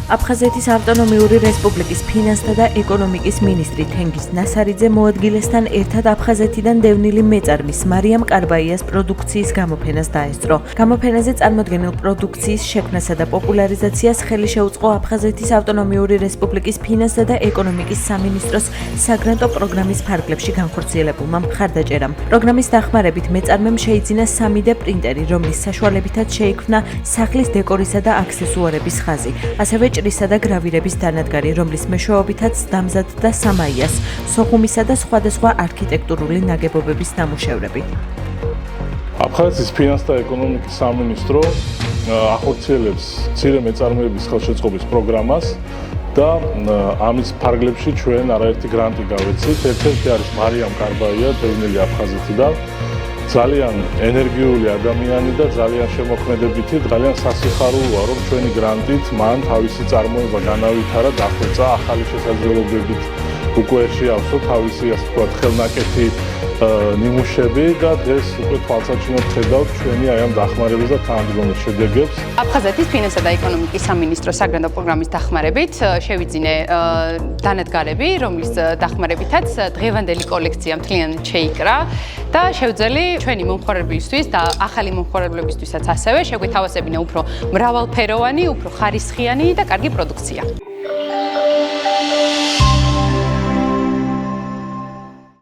აფხაზეთის ავტონომიური რესპუბლიკის ფინანსთა და ეკონომიკის მინისტრი თენგიზ ნასარიძე მოადგილესთან ერთად აფხაზეთიდან დევნილი მეწარმის მარიამ კარბაიას პროდუქციის გამოფენას დაესწრო. გამოფენაზე წარმოდგენილ პროდუქციის შექმნასა და პოპულარიზაციას ხელი შეუწყო აფხაზეთის ავტონომიური რესპუბლიკის ფინანსთა და ეკონომიკის სამინისტროს საგრანტო პროგრამის ფარგლებში განხორციელებულმა მხარდაჭერამ. პროგრამის დახმარებით მეწარმემ შეიძინა 3D პრინტერი, რომლის საშუალებითაც შეიქმნა სახლის დეკორისა და აქსესუარების ხაზი. ასევე ჭრისა და გრავირების დანადგარი, რომლის მეშვეობითაც დამზადდა სამაიას, სოხუმისა და სხვადასხვა არქიტექტურული ნაგებობების ნამუშევრები. აფხაზეთის ფინანსთა და ეკონომიკის სამინისტრო ახორციელებს მცირე მეწარმეების ხელშეწყობის პროგრამას და ამის ფარგლებში ჩვენ არაერთი გრანტი გავეცით. ერთ-ერთი არის მარიამ კარბაია, დევნილი აფხაზეთიდან. ძალიან ენერგიული ადამიანი და ძალიან შემოქმედებითი, ძალიან სასიხარულოა, რომ ჩვენი გრანტით მან თავისი წარმოება განავითარა, დახვეწა ახალი შესაძლებლობებით უკვე შეავსო თავისი, ასე ვთქვათ, ხელნაკეთი ნიმუშები და დღეს უკვე თვალსაჩინოდ ხედავთ ჩვენი აი ამ დახმარების და თანამდებობის შედეგებს. აფხაზეთის ფინანსთა და ეკონომიკის სამინისტროს საგრანტო პროგრამის დახმარებით შევიძინე დანადგარები, რომლის დახმარებითაც დღევანდელი კოლექცია მთლიანად შეიკრა და შევძელი ჩვენი მომხმარებლებისთვის და ახალი მომხმარებლებისთვისაც ასევე შეგვეთავაზებინა უფრო მრავალფეროვანი, უფრო ხარისხიანი და კარგი პროდუქცია.